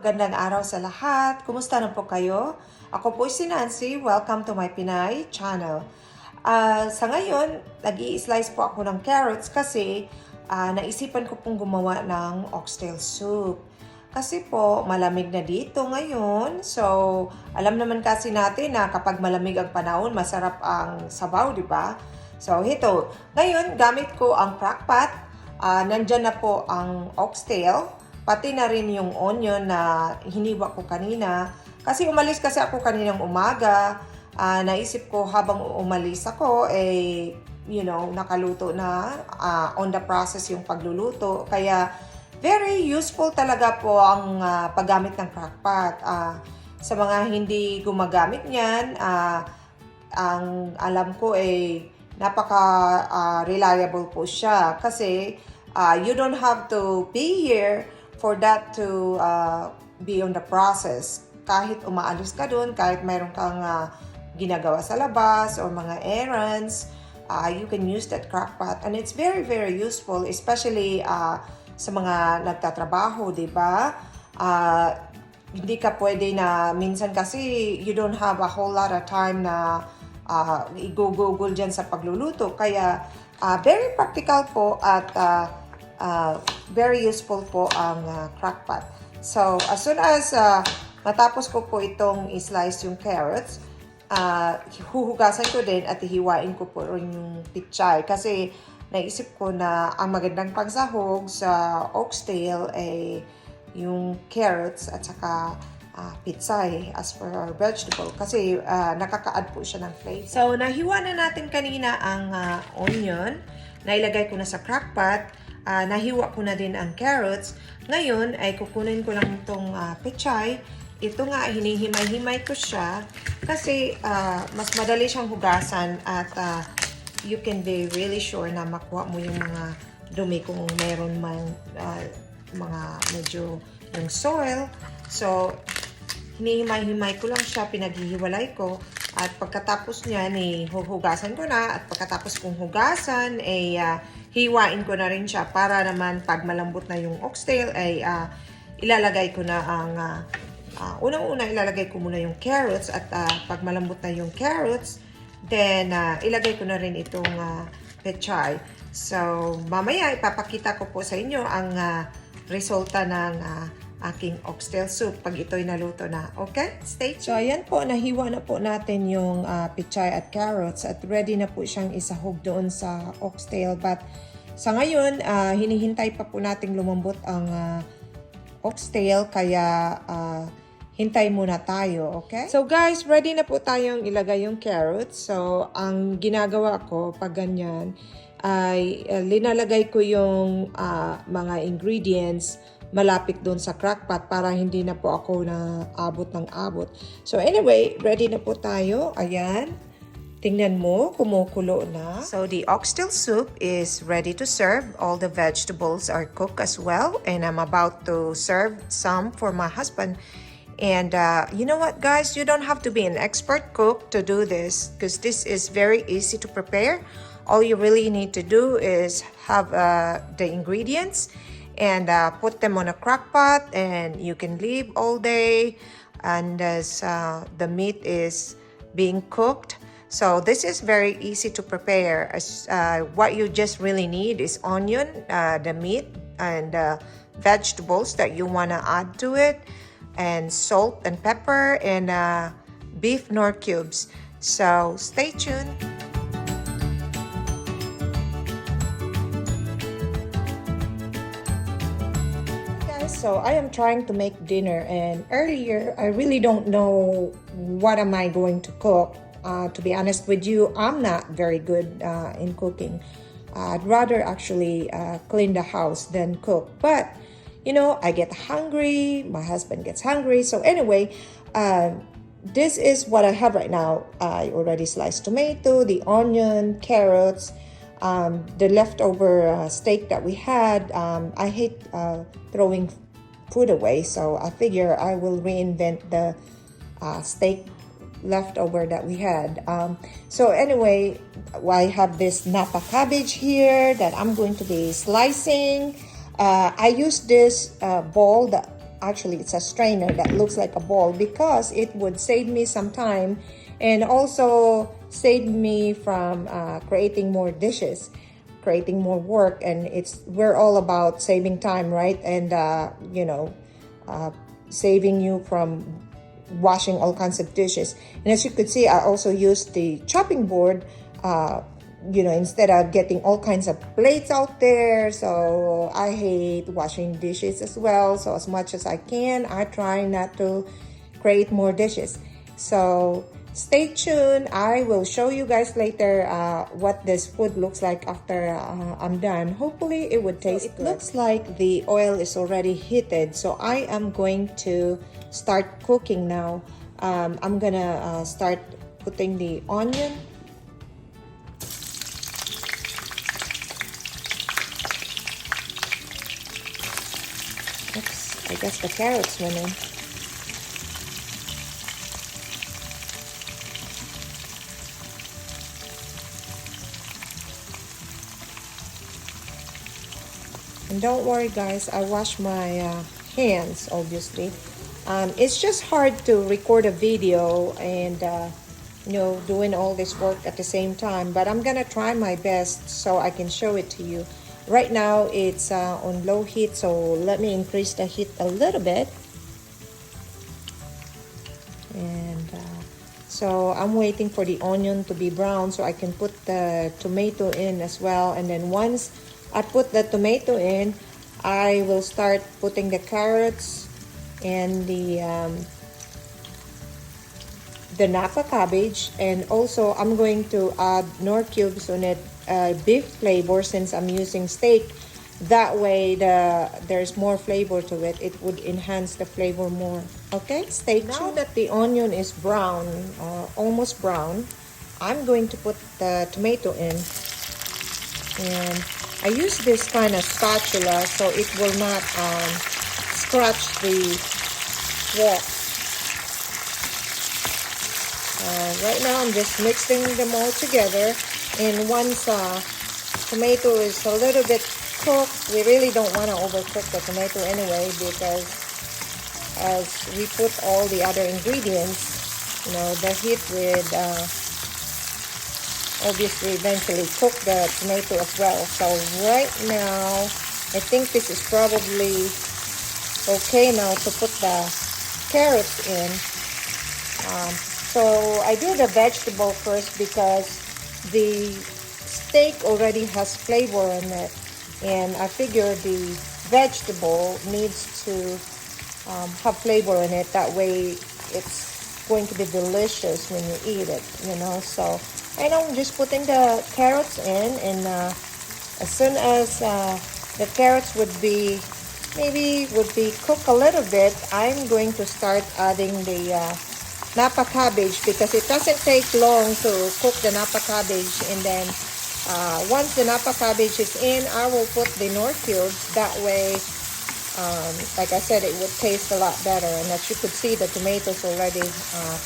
Magandang araw sa lahat. Kumusta na po kayo? Ako po si Nancy. Welcome to my Pinay channel. Sa ngayon, nag-i-slice po ako ng carrots kasi naisipan ko pong gumawa ng oxtail soup. Kasi po, malamig na dito ngayon. So, alam naman kasi natin na kapag malamig ang panahon, masarap ang sabaw, di ba? So, ito. Ngayon, gamit ko ang crockpot. Nandyan na po ang oxtail. Pati na rin yung onion na hiniwa ko kanina. Kasi umalis kasi ako kaninang umaga. Naisip ko habang umalis ako, nakaluto na, on the process yung pagluluto. Kaya, very useful talaga po ang paggamit ng crockpot. Sa mga hindi gumagamit niyan, ang alam ko napaka-reliable po siya. Kasi, you don't have to be here for that to be on the process. Kahit umaalis ka dun, kahit mayroon kang ginagawa sa labas or mga errands, you can use that crockpot. And it's very, very useful, especially sa mga nagtatrabaho, di ba? Hindi ka pwede na, minsan kasi you don't have a whole lot of time na i-google dyan sa pagluluto. Kaya, very practical po at very useful po ang crockpot. So, as soon as matapos ko po itong i-slice yung carrots, huhugasan ko din at hihiwain ko po rin yung pichay. Kasi naisip ko na ang magandang pagsahog sa oxtail ay yung carrots at saka pitsay as for our vegetable. Kasi nakaka-add po siya ng flavor. So, nahiwa na natin kanina ang onion. Nailagay ko na sa crockpot. Nahiwa ko na din ang carrots. Ngayon ay kukunin ko lang itong pechay. Ito nga, hinihimay-himay ko siya kasi mas madali siyang hugasan at you can be really sure na makuha mo yung mga dumi kung meron man mga medyo yung soil. So, hinihimay-himay ko lang siya, pinaghihiwalay ko. At pagkatapos niyan, huhugasan ko na. At pagkatapos kong hugasan, hiwain ko na rin siya para naman pag malambot na yung oxtail, ilalagay ko na ang, unang-una ilalagay ko muna yung carrots. At pag malambot na yung carrots, then ilagay ko na rin itong pechay. So, mamaya ipapakita ko po sa inyo ang resulta ng aking oxtail soup pag ito'y naluto na. Okay? Stay tuned. So, ayan po, nahiwa na po natin yung pichay at carrots at ready na po siyang isahog doon sa oxtail. But sa ngayon, hinihintay pa po nating lumambot ang oxtail kaya hintay muna tayo, okay? So guys, ready na po tayong ilagay yung carrots. So, ang ginagawa ko pag ganyan ay linalagay ko yung mga ingredients malapit doon sa crockpot para hindi na po ako na abot ng abot. So anyway, ready na po tayo. Ayan. Tingnan mo, kumukulo na. So the oxtail soup is ready to serve. All the vegetables are cooked as well. And I'm about to serve some for my husband. And you know what, guys? You don't have to be an expert cook to do this because this is very easy to prepare. All you really need to do is have the ingredients and put them on a crock pot and you can leave all day and as the meat is being cooked. So this is very easy to prepare. What you just really need is onion, the meat and vegetables that you want to add to it, and salt and pepper and beef nor cubes. So stay tuned. So I am trying to make dinner and earlier I really don't know what am I going to cook. To be honest with you, I'm not very good in cooking. I'd rather actually clean the house than cook. But, you know, I get hungry, my husband gets hungry. So anyway, this is what I have right now. I already sliced tomato, the onion, carrots, the leftover steak that we had. I hate throwing food away, so I figure I will reinvent the steak leftover that we had. So anyway, I have this napa cabbage here that I'm going to be slicing. I use this bowl that actually it's a strainer that looks like a bowl, because it would save me some time and also save me from creating more dishes, creating more work. And we're all about saving time, right? And saving you from washing all kinds of dishes. And as you could see, I also used the chopping board, instead of getting all kinds of plates out there. So I hate washing dishes as well. So as much as I can, I try not to create more dishes. So stay tuned. I will show you guys later what this food looks like after I'm done. Hopefully it would taste good. It looks like the oil is already heated. So I am going to start cooking now. I'm gonna start putting the onion. Oops, I guess the carrots went in. And don't worry guys, I wash my hands obviously. It's just hard to record a video and doing all this work at the same time, but I'm gonna try my best so I can show it to you. Right now it's on low heat, so let me increase the heat a little bit. And so I'm waiting for the onion to be brown so I can put the tomato in as well. And then once I put the tomato in, I will start putting the carrots and the Napa cabbage, and also I'm going to add Knorr cubes on it, beef flavor, since I'm using steak. That way there's more flavor to it. It would enhance the flavor more. Okay, stay tuned. Now that the onion is brown, almost brown, I'm going to put the tomato in. And I use this kind of spatula so it will not scratch the wok. Right now I'm just mixing them all together, and once tomato is a little bit cooked, we really don't want to overcook the tomato anyway, because as we put all the other ingredients, the heat would obviously eventually cook the tomato as well. So right now I think this is probably okay now to put the carrots in. So I do the vegetable first because the steak already has flavor in it, and I figure the vegetable needs to have flavor in it. That way it's going to be delicious when you eat it, So right now I'm just putting the carrots in, and as soon as the carrots would be cooked a little bit, I'm going to start adding the Napa cabbage, because it doesn't take long to cook the Napa cabbage. And then once the Napa cabbage is in, I will put the Knorr cubes. That way, like I said, it would taste a lot better. And as you could see, the tomatoes already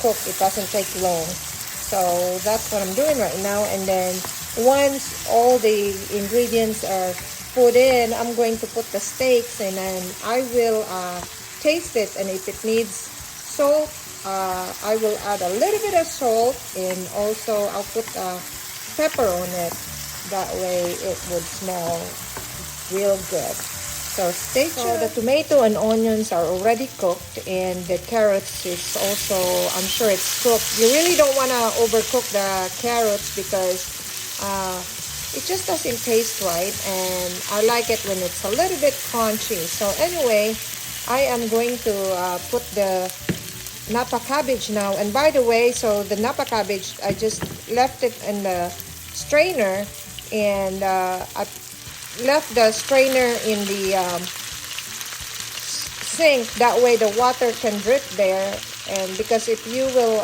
cooked. It doesn't take long. So that's what I'm doing right now. And then once all the ingredients are put in, I'm going to put the steaks, and then I will taste it. And if it needs salt, I will add a little bit of salt, and also I'll put pepper on it. That way it would smell real good. So stay tuned. So the tomato and onions are already cooked, and the carrots is also, I'm sure it's cooked. You really don't want to overcook the carrots, because it just doesn't taste right, and I like it when it's a little bit crunchy. So anyway, I am going to put the Napa cabbage now. And by the way, so the Napa cabbage, I just left it in the strainer, and I left the strainer in the sink. That way the water can drip there. And because if you will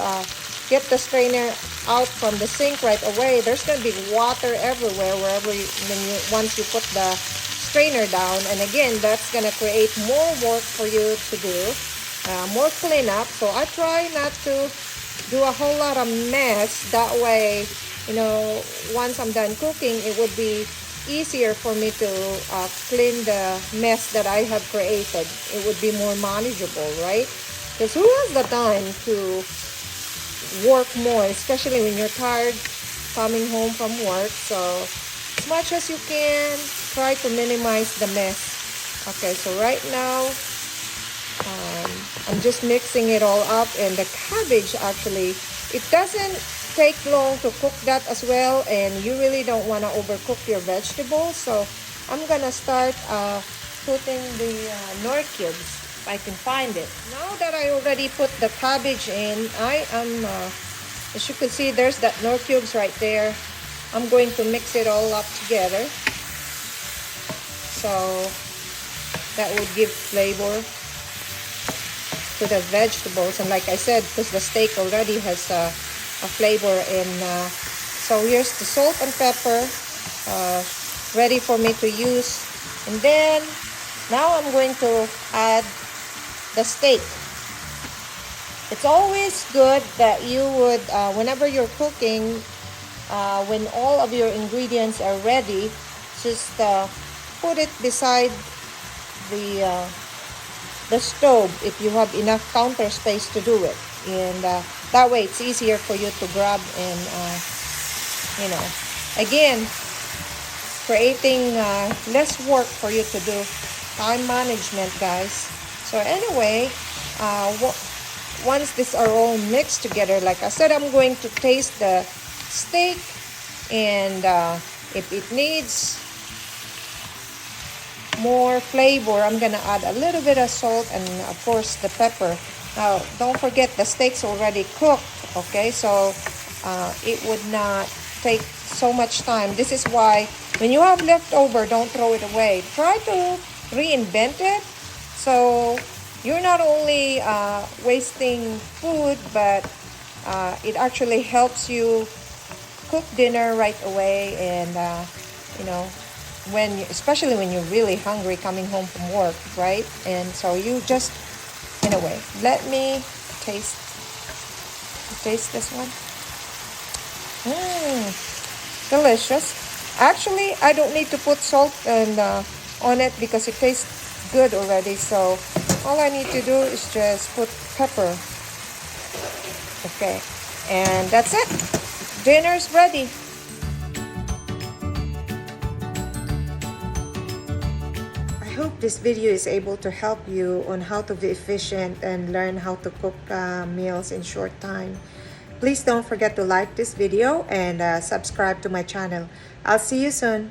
get the strainer out from the sink right away, there's going to be water everywhere once you put the strainer down. And again, that's going to create more work for you to do. More cleanup. So I try not to do a whole lot of mess. That way, once I'm done cooking, it would be easier for me to clean the mess that I have created. It would be more manageable, right? Because who has the time to work more, especially when you're tired coming home from work? So as much as you can, try to minimize the mess. Okay, so right now, I'm just mixing it all up, and the cabbage actually, it doesn't take long to cook that as well, and you really don't want to overcook your vegetables. So I'm gonna start putting the Knorr cubes if I can find it. Now that I already put the cabbage in, I am, as you can see, there's that Knorr cubes right there. I'm going to mix it all up together, so that would give flavor to the vegetables. And like I said, because the steak already has a flavor, and so here's the salt and pepper ready for me to use. And then now I'm going to add the steak. It's always good that you would, whenever you're cooking, when all of your ingredients are ready, just put it beside the stove if you have enough counter space to do it, and that way it's easier for you to grab and again, creating less work for you to do. Time management, guys. So anyway, once these are all mixed together, like I said, I'm going to taste the steak, and if it needs more flavor, I'm gonna add a little bit of salt and of course the pepper. Now don't forget, the steak's already cooked, okay, so it would not take so much time. This is why when you have leftover, don't throw it away. Try to reinvent it, so you're not only wasting food, but it actually helps you cook dinner right away. And especially when you're really hungry coming home from work, right? And so you just, anyway, let me taste this one. Delicious. Actually, I don't need to put salt on it because it tastes good already. So all I need to do is just put pepper. Okay, and that's it. Dinner's ready. I hope this video is able to help you on how to be efficient and learn how to cook meals in short time. Please don't forget to like this video and subscribe to my channel. I'll see you soon.